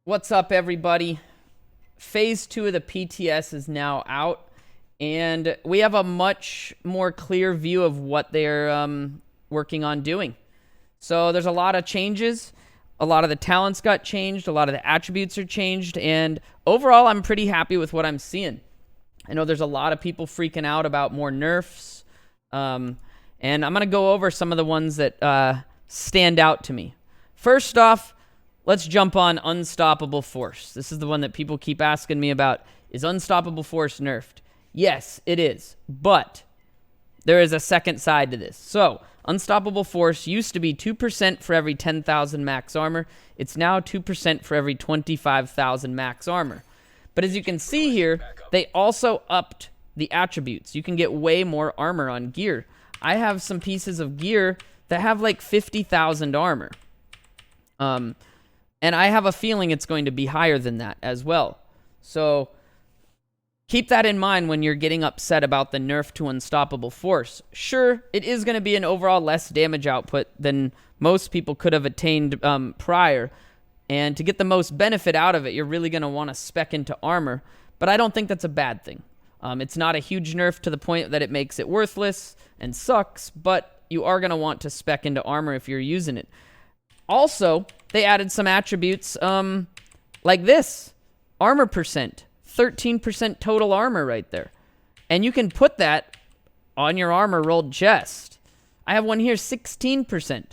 What's up, everybody? Phase 2 of the PTS is now out, and we have a much more clear view of what they're working on doing. So there's a lot of changes. A lot of the talents got changed. A lot of the attributes are changed. And overall, I'm pretty happy with what I'm seeing. I know there's a lot of people freaking out about more nerfs. And I'm going to go over some of the ones that stand out to me. First off, let's jump on Unstoppable Force. This is the one that people keep asking me about. Is Unstoppable Force nerfed? Yes, it is. But there is a second side to this. So, Unstoppable Force used to be 2% for every 10,000 max armor. It's now 2% for every 25,000 max armor. But as you can see here, they also upped the attributes. You can get way more armor on gear. I have some pieces of gear that have like 50,000 armor. And I have a feeling it's going to be higher than that as well. So keep that in mind when you're getting upset about the nerf to Unstoppable Force. Sure, it is going to be an overall less damage output than most people could have attained prior. And to get the most benefit out of it, you're really going to want to spec into armor. But I don't think that's a bad thing. It's not a huge nerf to the point that it makes it worthless and sucks, but you are going to want to spec into armor if you're using it. Also, they added some attributes like this. Armor percent. 13% total armor right there. And you can put that on your armor rolled chest. I have one here, 16%.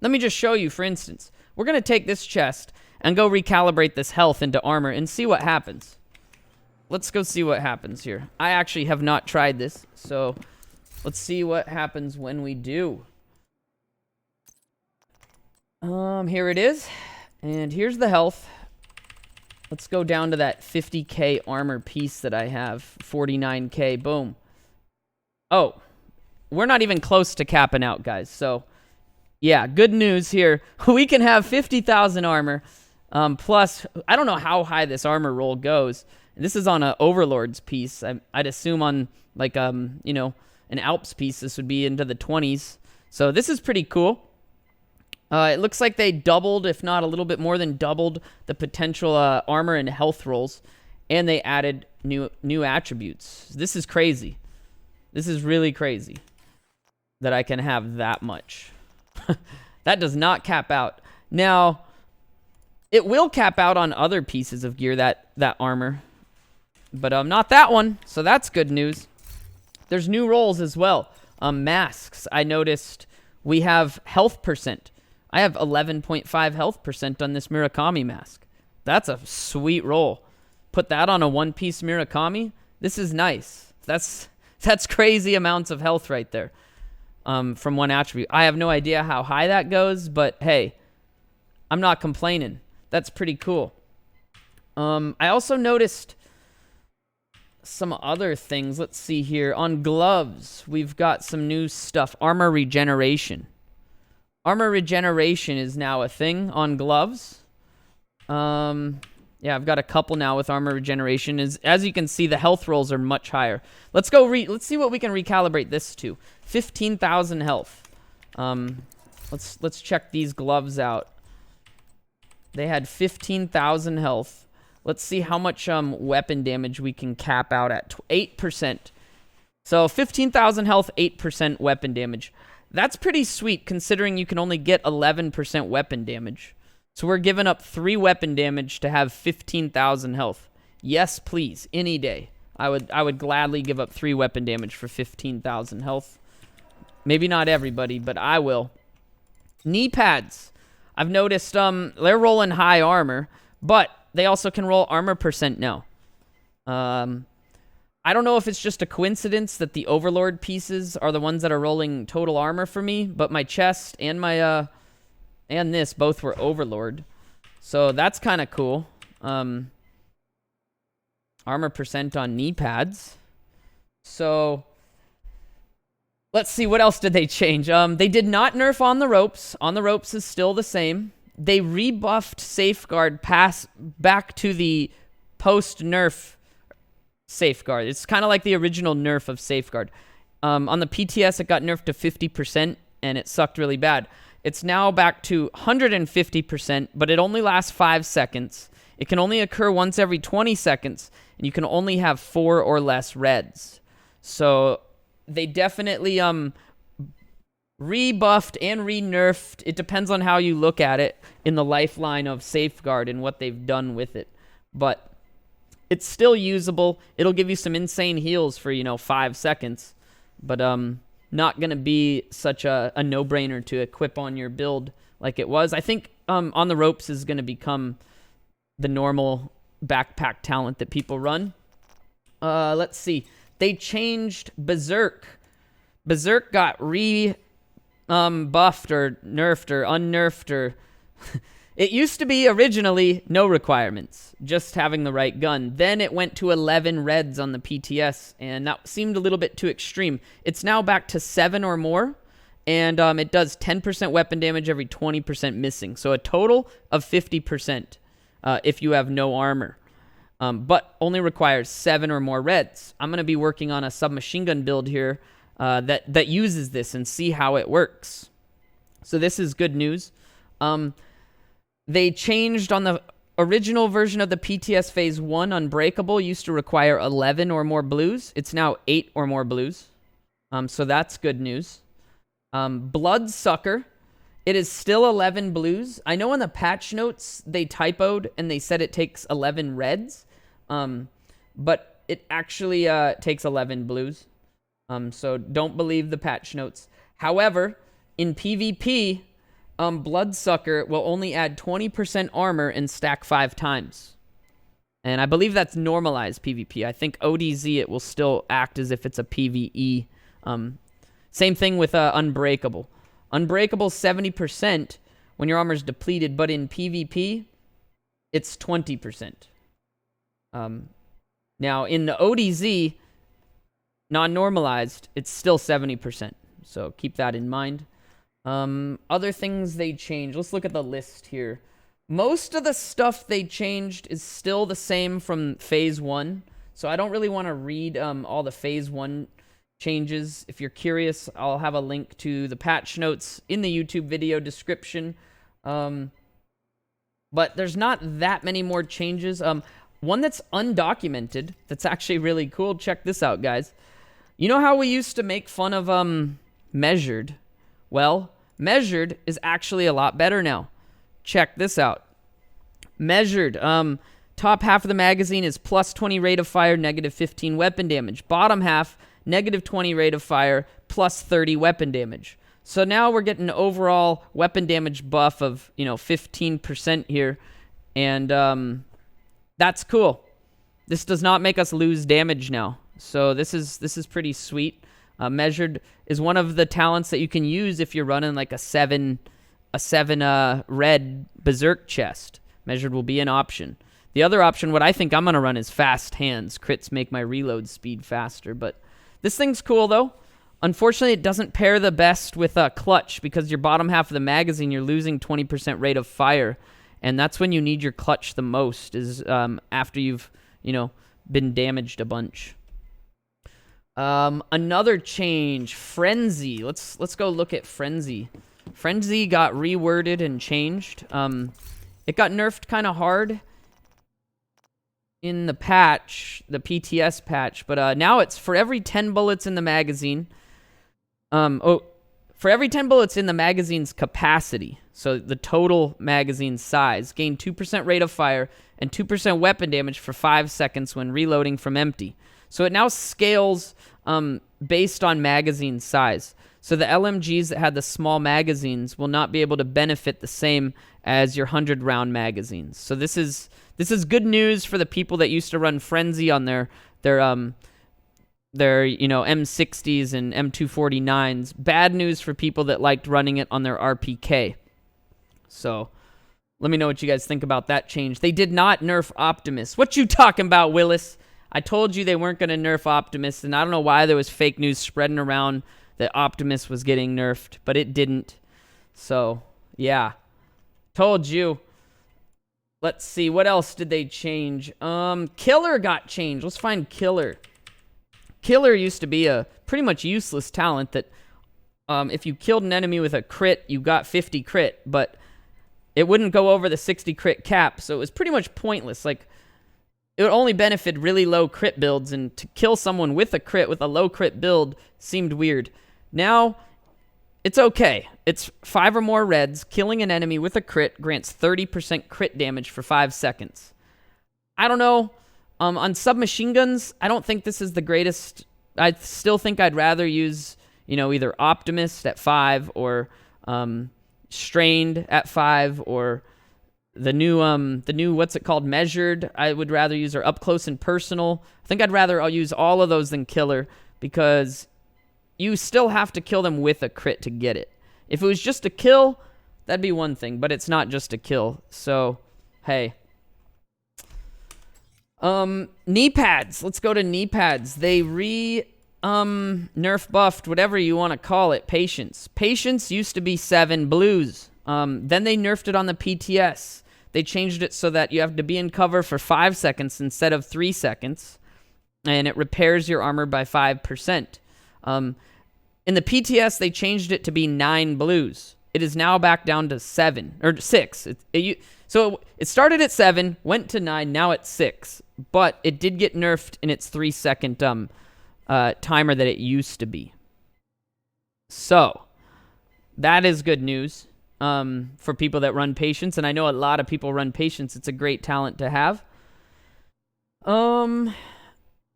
Let me just show you, for instance. We're going to take this chest and go recalibrate this health into armor and see what happens. Let's go see what happens here. I actually have not tried this, so let's see what happens when we do. Here it is. And here's the health. Let's go down to that 50k armor piece that I have. 49k. Boom. Oh, we're not even close to capping out, guys. So, yeah, good news here. We can have 50,000 armor. Plus, I don't know how high this armor roll goes. This is on an Overlord's piece. I'd assume on, like, you know, an Alps piece, this would be into the 20s. So this is pretty cool. It looks like they doubled, if not a little bit more than doubled, the potential armor and health rolls. And they added new attributes. This is crazy. This is really crazy that I can have that much. That does not cap out. Now, it will cap out on other pieces of gear, that armor. But not that one, so that's good news. There's new rolls as well. Masks, I noticed we have health percent. I have 11.5 health percent on this Murakami mask. That's a sweet roll. Put that on a one-piece Murakami. This is nice. That's crazy amounts of health right there from one attribute. I have no idea how high that goes, but hey, I'm not complaining. That's pretty cool. I also noticed some other things. Let's see here. On gloves, we've got some new stuff. Armor regeneration. Armor regeneration is now a thing on gloves. Yeah, I've got a couple now with armor regeneration. As you can see, the health rolls are much higher. Let's go let's see what we can recalibrate this to. 15,000 health. Let's check these gloves out. They had 15,000 health. Let's see how much weapon damage we can cap out at. 8%. So 15,000 health, 8% weapon damage. That's pretty sweet considering you can only get 11% weapon damage. So we're giving up 3 weapon damage to have 15,000 health. Yes, please. Any day. I would gladly give up 3 weapon damage for 15,000 health. Maybe not everybody, but I will. Knee pads. I've noticed they're rolling high armor, but they also can roll armor percent now. I don't know if it's just a coincidence that the Overlord pieces are the ones that are rolling total armor for me, but my chest and my and this both were Overlord. So that's kind of cool. Armor percent on knee pads. So let's see, what else did they change? They did not nerf on the ropes. On the ropes is still the same. They rebuffed Safeguard pass back to the post-nerf Safeguard. It's kind of like the original nerf of Safeguard. On the PTS, it got nerfed to 50%, and it sucked really bad. It's now back to 150%, but it only lasts 5 seconds. It can only occur once every 20 seconds, and you can only have 4 or less reds. So they definitely rebuffed and re-nerfed. It depends on how you look at it in the lifeline of Safeguard and what they've done with it. But it's still usable. It'll give you some insane heals for, 5 seconds. But not going to be such a no-brainer to equip on your build like it was. I think On the Ropes is going to become the normal backpack talent that people run. Let's see. They changed Berserk. Berserk got buffed or nerfed or unnerfed or... It used to be originally no requirements, just having the right gun. Then it went to 11 reds on the PTS, and that seemed a little bit too extreme. It's now back to 7 or more, and it does 10% weapon damage every 20% missing. So a total of 50% if you have no armor, but only requires 7 or more reds. I'm going to be working on a submachine gun build here that uses this and see how it works. So this is good news. They changed on the original version of the PTS Phase 1, Unbreakable used to require 11 or more blues. It's now 8 or more blues. So that's good news. Bloodsucker, it is still 11 blues. I know in the patch notes they typoed and they said it takes 11 reds. But it actually takes 11 blues. So don't believe the patch notes. However, in PvP... Bloodsucker will only add 20% armor and stack 5 times. And I believe that's normalized PvP. I think ODZ, it will still act as if it's a PvE. Same thing with Unbreakable. Unbreakable 70% when your armor's depleted, but in PvP, it's 20%. Now, in the ODZ, non-normalized, it's still 70%. So keep that in mind. Other things they changed. Let's look at the list here. Most of the stuff they changed is still the same from Phase 1. So I don't really want to read all the Phase 1 changes. If you're curious, I'll have a link to the patch notes in the YouTube video description. But there's not that many more changes. One that's undocumented, that's actually really cool. Check this out, guys. You know how we used to make fun of Measured? Well... Measured is actually a lot better now. Check this out. Measured. Top half of the magazine is plus 20 rate of fire, negative 15 weapon damage. Bottom half, negative 20 rate of fire, plus 30 weapon damage. So now we're getting an overall weapon damage buff of, 15% here. And that's cool. This does not make us lose damage now. So this is pretty sweet. Measured is one of the talents that you can use if you're running like a 7 red berserk chest. Measured will be an option. The other option, what I think I'm going to run is fast hands. Crits make my reload speed faster, but this thing's cool though. Unfortunately, it doesn't pair the best with a clutch because your bottom half of the magazine, you're losing 20% rate of fire, and that's when you need your clutch the most is after you've, been damaged a bunch. Another change, Frenzy. Let's go look at Frenzy. Frenzy got reworded and changed. It got nerfed kind of hard in the patch, the PTS patch, but now it's for every 10 bullets in the magazine. For every 10 bullets in the magazine's capacity, so the total magazine size, gain 2% rate of fire and 2% weapon damage for 5 seconds when reloading from empty. So it now scales based on magazine size. So the LMGs that had the small magazines will not be able to benefit the same as your 100-round magazines. So this is good news for the people that used to run Frenzy on their M60s and M249s. Bad news for people that liked running it on their RPK. So let me know what you guys think about that change. They did not nerf Optimus. What you talking about, Willis? I told you they weren't going to nerf Optimus, and I don't know why there was fake news spreading around that Optimus was getting nerfed, but it didn't. So, yeah. Told you. Let's see, what else did they change? Killer got changed. Let's find Killer. Killer used to be a pretty much useless talent that if you killed an enemy with a crit, you got 50 crit, but it wouldn't go over the 60 crit cap, so it was pretty much pointless. Like, it would only benefit really low crit builds, and to kill someone with a crit with a low crit build seemed weird. Now, it's okay. It's 5 or more reds. Killing an enemy with a crit grants 30% crit damage for 5 seconds. I don't know. On submachine guns, I don't think this is the greatest. I still think I'd rather use, you know, either Optimist at 5 or Strained at 5 or the new what's it called, Measured. I would rather use, or Up Close and Personal. I think I'll use all of those than Killer, because you still have to kill them with a crit to get it. If it was just a kill, that'd be one thing, but it's not just a kill. So, hey. Knee pads. Let's go to knee pads. They nerf buffed, whatever you want to call it, patience. Patience used to be 7 blues. Then they nerfed it on the PTS. They changed it so that you have to be in cover for 5 seconds instead of 3 seconds, and it repairs your armor by 5%. In the PTS, they changed it to be 9 blues. It is now back down to 7 or 6. So it started at 7, went to 9, now it's 6. But it did get nerfed in its 3-second timer that it used to be. So that is good news for people that run patience, and I know a lot of people run patience. It's a great talent to have.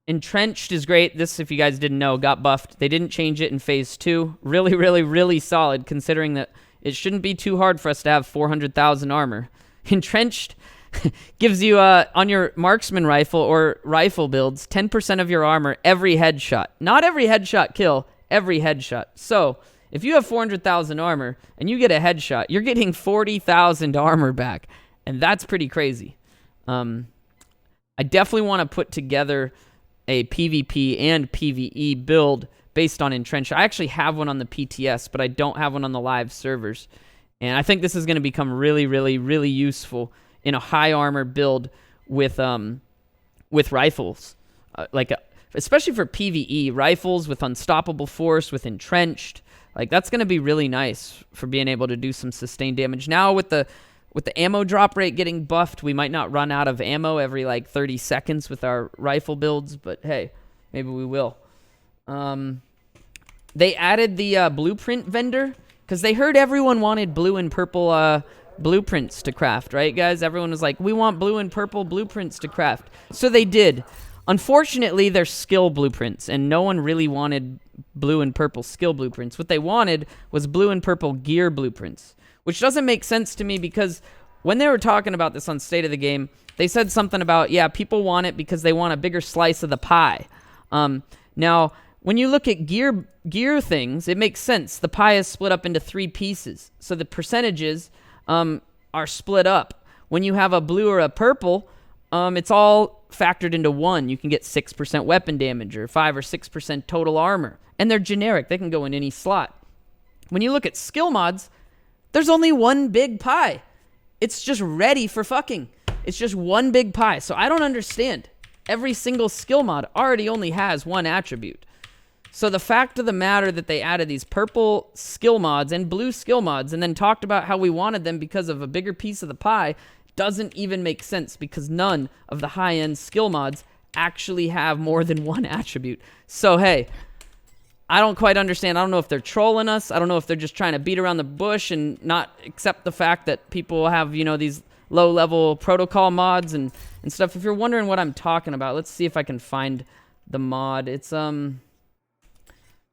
Entrenched is great. This, if you guys didn't know, got buffed. They didn't change it in Phase 2. Really, really, really solid, considering that it shouldn't be too hard for us to have 400,000 armor. Entrenched gives you, on your marksman rifle or rifle builds, 10% of your armor every headshot. Not every headshot kill, every headshot. So, if you have 400,000 armor and you get a headshot, you're getting 40,000 armor back. And that's pretty crazy. I definitely want to put together a PvP and PvE build based on Entrenched. I actually have one on the PTS, but I don't have one on the live servers. And I think this is going to become really, really, really useful in a high armor build with rifles. Especially for PvE. Rifles with Unstoppable Force, with Entrenched. Like, that's going to be really nice for being able to do some sustained damage. Now, with the ammo drop rate getting buffed, we might not run out of ammo every, 30 seconds with our rifle builds, but hey, maybe we will. They added the blueprint vendor, because they heard everyone wanted blue and purple blueprints to craft, right, guys? Everyone was like, we want blue and purple blueprints to craft. So they did. Unfortunately, they're skill blueprints, and no one really wanted blue and purple skill blueprints. What they wanted was blue and purple gear blueprints, which doesn't make sense to me, because when they were talking about this on State of the Game, they said something about, yeah, people want it because they want a bigger slice of the pie. Now, when you look at gear things, it makes sense. The pie is split up into 3 pieces, so the percentages are split up. When you have a blue or a purple, it's all factored into 1. You can get 6% weapon damage or 5 or 6% total armor, and they're generic. They can go in any slot. When you look at skill mods, there's only one big pie. It's just ready for fucking. It's just one big pie. So I don't understand. Every single skill mod already only has one attribute. So the fact of the matter that they added these purple skill mods and blue skill mods and then talked about how we wanted them because of a bigger piece of the pie doesn't even make sense, because none of the high-end skill mods actually have more than one attribute. So hey, I don't quite understand. I don't know if they're trolling us. I don't know if they're just trying to beat around the bush and not accept the fact that people have, these low-level protocol mods and stuff. If you're wondering what I'm talking about, let's see if I can find the mod. It's,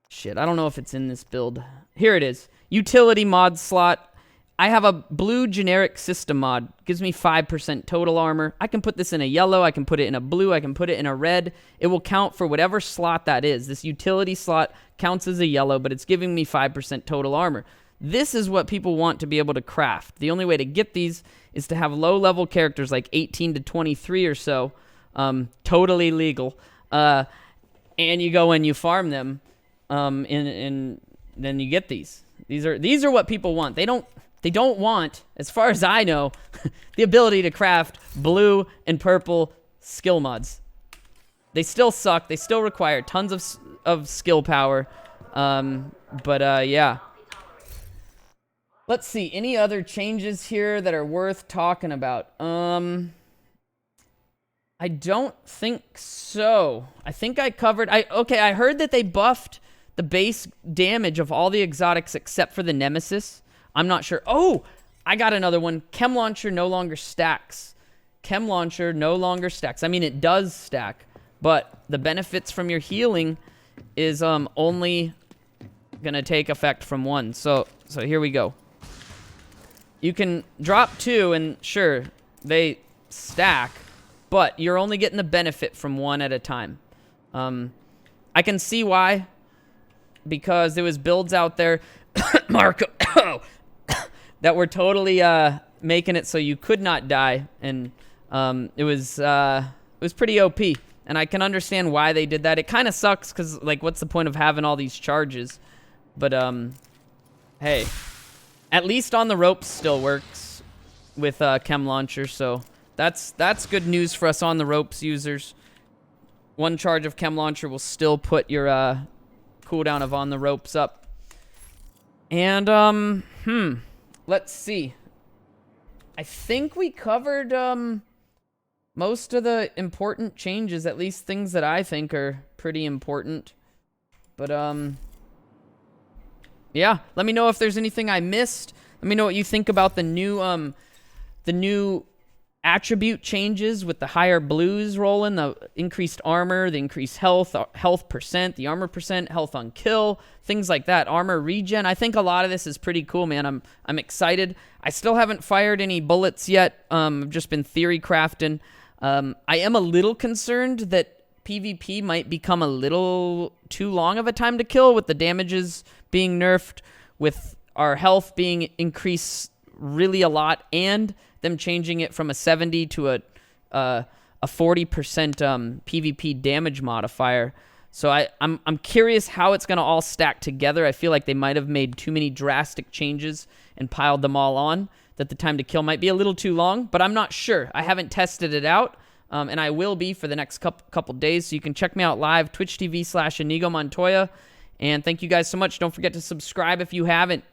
shit, I don't know if it's in this build. Here it is. Utility mod slot. I have a blue generic system mod. Gives me 5% total armor. I can put this in a yellow. I can put it in a blue. I can put it in a red. It will count for whatever slot that is. This utility slot counts as a yellow, but it's giving me 5% total armor. This is what people want to be able to craft. The only way to get these is to have low-level characters like 18 to 23 or so, totally legal, and you go and you farm them, and then you get these. These are what people want. They don't want, as far as I know, the ability to craft blue and purple skill mods. They still suck. They still require tons of skill power. But, yeah. Let's see. Any other changes here that are worth talking about? I don't think so. I think I covered... Okay, I heard that they buffed the base damage of all the exotics except for the Nemesis. I'm not sure. Oh! I got another one. Chem Launcher no longer stacks. Chem Launcher no longer stacks. I mean, it does stack, but the benefits from your healing is only gonna take effect from one. So here we go. You can drop 2, and sure, they stack, but you're only getting the benefit from 1 at a time. I can see why, because there was builds out there, Marco, that were totally making it so you could not die, and it was pretty OP. And I can understand why they did that. It kind of sucks because, like, what's the point of having all these charges? But hey, at least on the ropes still works with Chem Launcher, so that's good news for us on the ropes users. 1 charge of Chem Launcher will still put your cooldown of on the ropes up. And let's see. I think we covered most of the important changes, at least things that I think are pretty important. But yeah, let me know if there's anything I missed. Let me know what you think about the new attribute changes with the higher blues rolling, the increased armor, the increased health percent, the armor percent, health on kill, things like that. Armor regen. I think a lot of this is pretty cool, man. I'm excited. I still haven't fired any bullets yet. I've just been theory crafting. I am a little concerned that PvP might become a little too long of a time to kill with the damages being nerfed, with our health being increased really a lot, and them changing it from a 70 to a 40% PvP damage modifier. So I'm curious how it's going to all stack together. I feel like they might have made too many drastic changes and piled them all on, that the time to kill might be a little too long, but I'm not sure. I haven't tested it out, and I will be for the next couple days, so you can check me out live, twitch.tv/Inigo Montoya, and thank you guys so much. Don't forget to subscribe if you haven't.